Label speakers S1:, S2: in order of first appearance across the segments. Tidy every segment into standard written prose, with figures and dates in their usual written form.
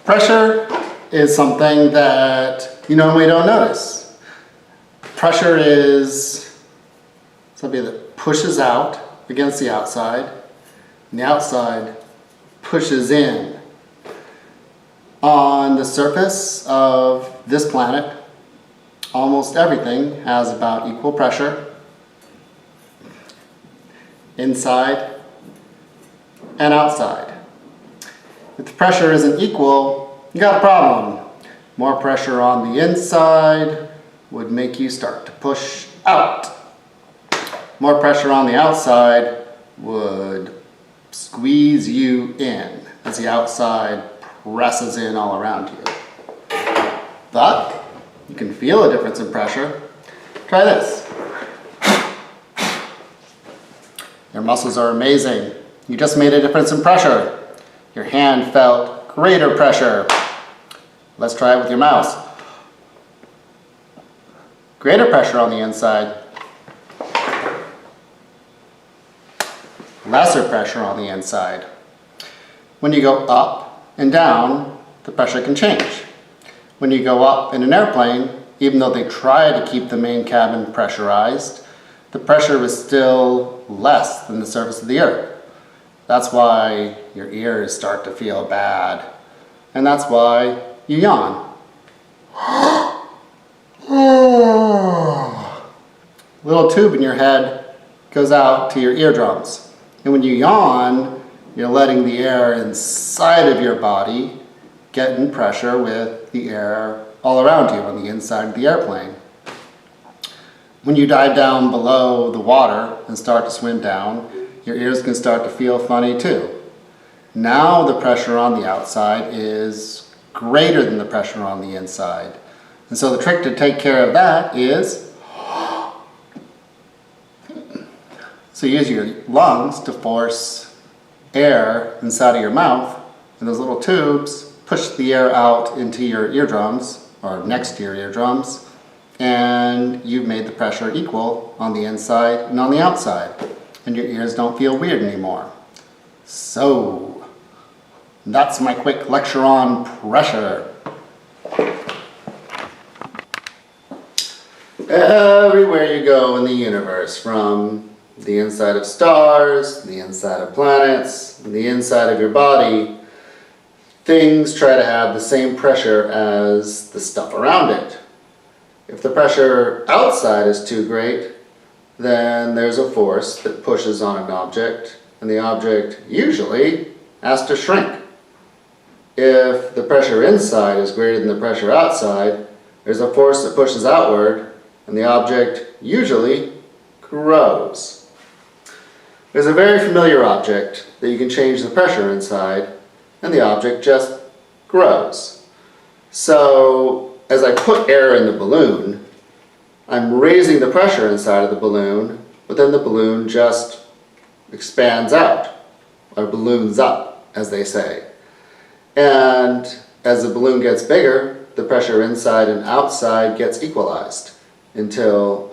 S1: Pressure is something that you normally don't notice. Pressure is something that pushes out against the outside, and the outside pushes in. On the surface of this planet, almost everything has about equal pressure, inside and outside. If the pressure isn't equal, you got a problem. More pressure on the inside would make you start to push out. More pressure on the outside would squeeze you in as the outside presses in all around you. But you can feel a difference in pressure. Try this. Your muscles are amazing. You just made a difference in pressure. Your hand felt greater pressure. Let's try it with your mouse. Greater pressure on the inside. Lesser pressure on the inside. When you go up and down, the pressure can change. When you go up in an airplane, even though they try to keep the main cabin pressurized, the pressure is still less than the surface of the earth. That's why your ears start to feel bad. And that's why you yawn. Little tube in your head goes out to your eardrums. And when you yawn, you're letting the air inside of your body get in pressure with the air all around you on the inside of the airplane. When you dive down below the water and start to swim down, your ears can start to feel funny too. Now the pressure on the outside is greater than the pressure on the inside. And so the trick to take care of that is, so you use your lungs to force air inside of your mouth, and those little tubes push the air out into your eardrums, or next to your eardrums, and you've made the pressure equal on the inside and on the outside, and your ears don't feel weird anymore. So, that's my quick lecture on pressure. Everywhere you go in the universe, from the inside of stars, the inside of planets, the inside of your body, things try to have the same pressure as the stuff around it. If the pressure outside is too great, then there's a force that pushes on an object, and the object usually has to shrink. If the pressure inside is greater than the pressure outside, there's a force that pushes outward, and the object usually grows. There's a very familiar object that you can change the pressure inside, and the object just grows. So as I put air in the balloon, I'm raising the pressure inside of the balloon, but then the balloon just expands out, or balloons up, as they say. And as the balloon gets bigger, the pressure inside and outside gets equalized until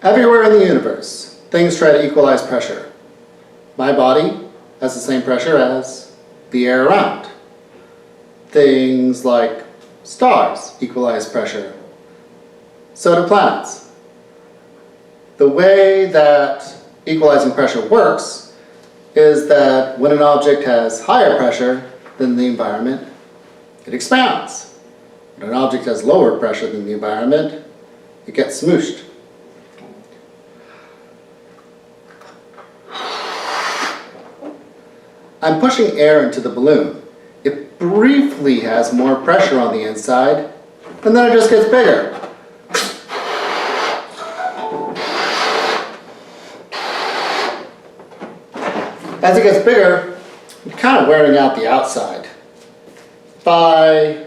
S1: everywhere in the universe, things try to equalize pressure. My body has the same pressure as the air around. Things like stars equalize pressure. So do planets. The way that equalizing pressure works is that when an object has higher pressure than the environment, it expands. When an object has lower pressure than the environment, it gets smooshed. I'm pushing air into the balloon. It briefly has more pressure on the inside, and then it just gets bigger. As it gets bigger, I'm kind of wearing out the outside. If I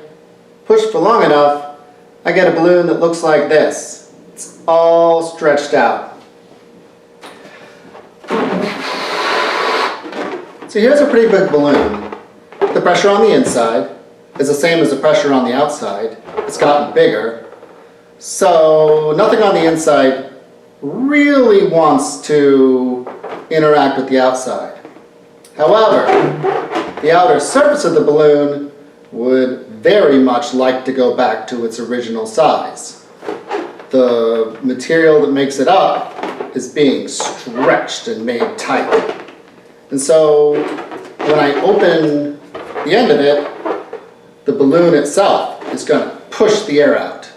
S1: push for long enough, I get a balloon that looks like this. It's all stretched out. So here's a pretty big balloon. The pressure on the inside is the same as the pressure on the outside. It's gotten bigger. So nothing on the inside really wants to interact with the outside. However, the outer surface of the balloon would very much like to go back to its original size. The material that makes it up is being stretched and made tight. And so when I open the end of it, the balloon itself is going to push the air out.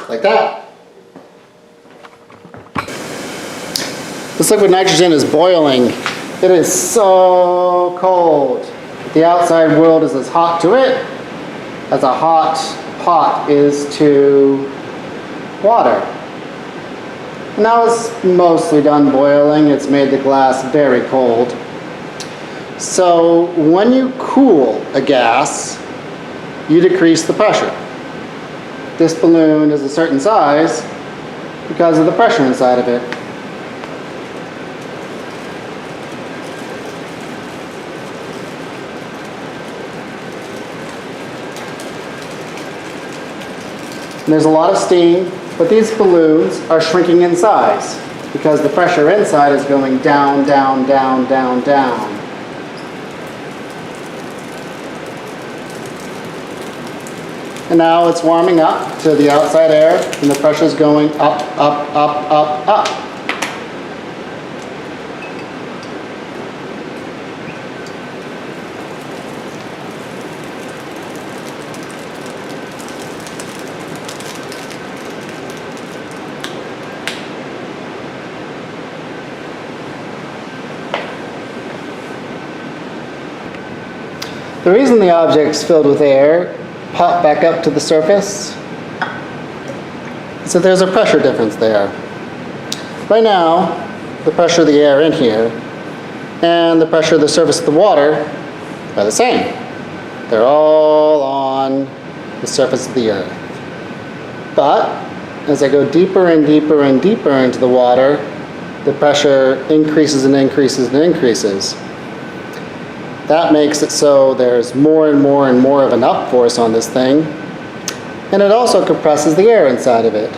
S1: Like that. This liquid nitrogen is boiling. It is so cold. The outside world is as hot to it as a hot pot is to water. Now it's mostly done boiling. It's made the glass very cold. So when you cool a gas, you decrease the pressure. This balloon is a certain size because of the pressure inside of it. And there's a lot of steam, but these balloons are shrinking in size because the pressure inside is going down, down, down, down, down. And now it's warming up to the outside air, and the pressure is going up, up, up, up, up. The reason the object's filled with air pop back up to the surface is that there's a pressure difference there. Right now, the pressure of the air in here and the pressure of the surface of the water are the same. They're all on the surface of the earth. But as I go deeper and deeper and deeper into the water, the pressure increases and increases and increases. That makes it so there's more and more and more of an up force on this thing, and it also compresses the air inside of it.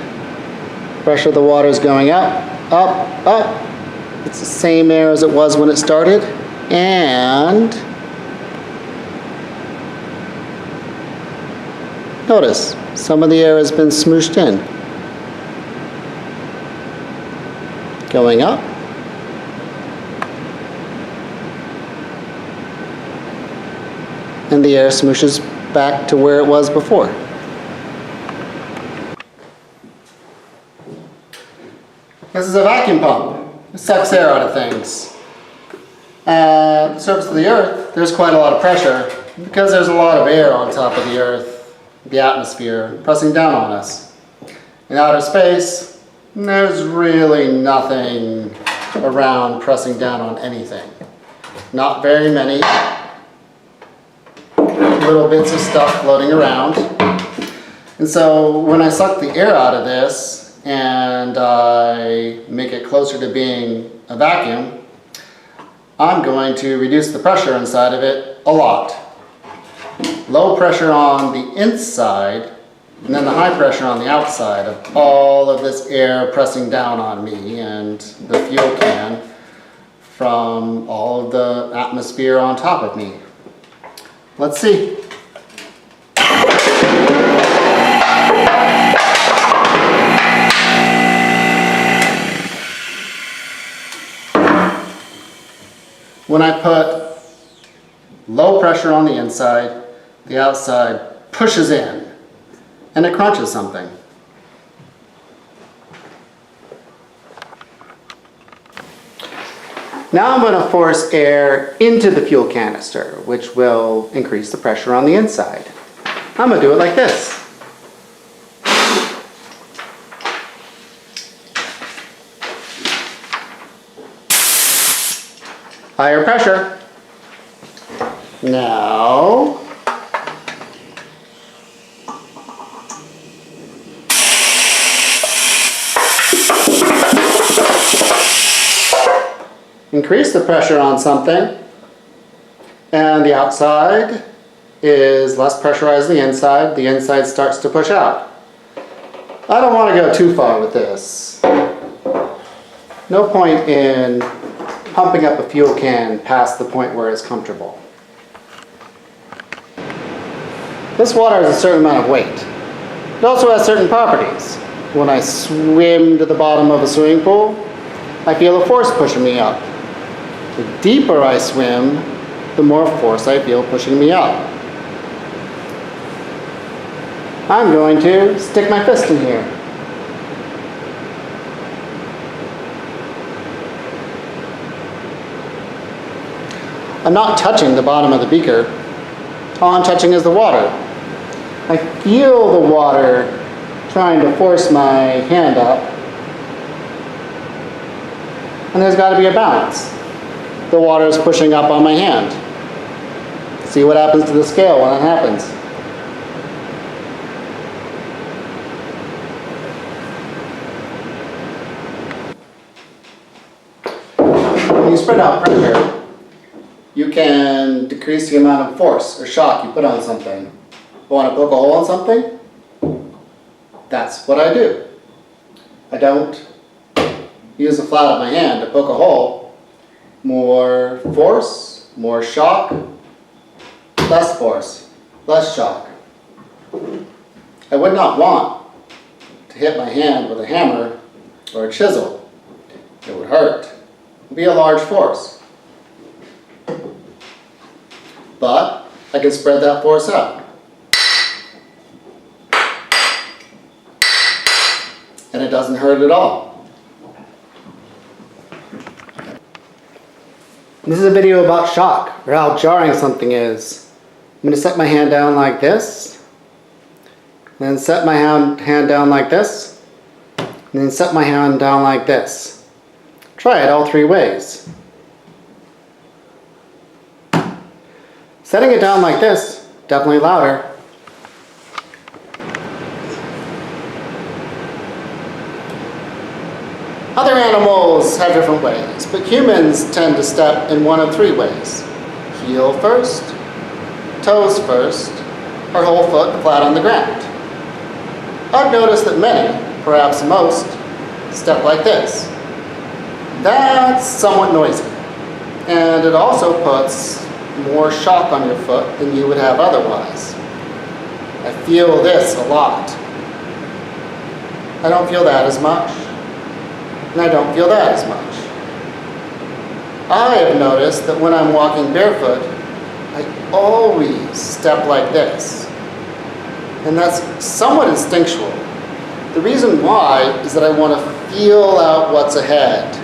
S1: Pressure of the water is going up, up, up. It's the same air as it was when it started, and notice some of the air has been smooshed in. Going up. And the air smooshes back to where it was before. This is a vacuum pump. It sucks air out of things. At the surface of the Earth, there's quite a lot of pressure because there's a lot of air on top of the Earth, the atmosphere, pressing down on us. In outer space, there's really nothing around pressing down on anything. Not very many little bits of stuff floating around. And so when I suck the air out of this and I make it closer to being a vacuum, I'm going to reduce the pressure inside of it a lot. Low pressure on the inside and then the high pressure on the outside of all of this air pressing down on me and the fuel can from all of the atmosphere on top of me. Let's see. When I put low pressure on the inside, the outside pushes in and it crunches something. Now I'm going to force air into the fuel canister, which will increase the pressure on the inside. I'm going to do it like this. Higher pressure. Now, increase the pressure on something, and the outside is less pressurized than the inside starts to push out. I don't want to go too far with this.
S2: no point in pumping up a fuel can past the point where it's comfortable. This water has a certain amount of weight. It also has certain properties. When I swim to the bottom of a swimming pool, I feel a force pushing me up. The deeper I swim, the more force I feel pushing me up. I'm going to stick my fist in here. I'm not touching the bottom of the beaker. All I'm touching is the water. I feel the water trying to force my hand up. And there's got to be a balance. The water is pushing up on my hand. See what happens to the scale when that happens. When you spread out pressure, you can decrease the amount of force or shock you put on something. Want to poke a hole in something? That's what I do. I don't use the flat of my hand to poke a hole. More force, more shock, less force, less shock. I would not want to hit my hand with a hammer or a chisel. It would hurt. It would be a large force. But I can spread that force out. And it doesn't hurt at all. This is a video about shock, or how jarring something is. I'm going to set my hand down like this, then set my hand down like this, and then set my hand down like this. Try it all three ways. Setting it down like this, definitely louder. Other animals have different ways, but humans tend to step in one of three ways. Heel first, toes first, or whole foot flat on the ground. I've noticed that many, perhaps most, step like this. That's somewhat noisy, and it also puts more shock on your foot than you would have otherwise. I feel this a lot. I don't feel that as much, and I don't feel that as much. I have noticed that when I'm walking barefoot, I always step like this, and that's somewhat instinctual. The reason why is that I want to feel out what's ahead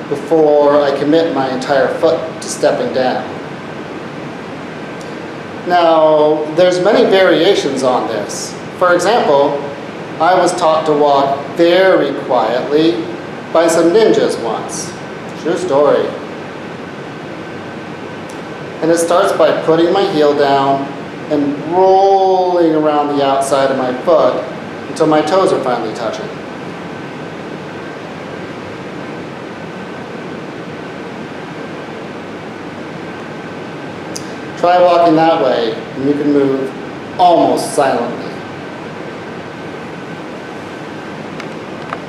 S2: before I commit my entire foot to stepping down. Now, there's many variations on this. For example, I was taught to walk very quietly by some ninjas once. True story. And it starts by putting my heel down and rolling around the outside of my foot until my toes are finally touching. Try walking that way, and you can move almost silently.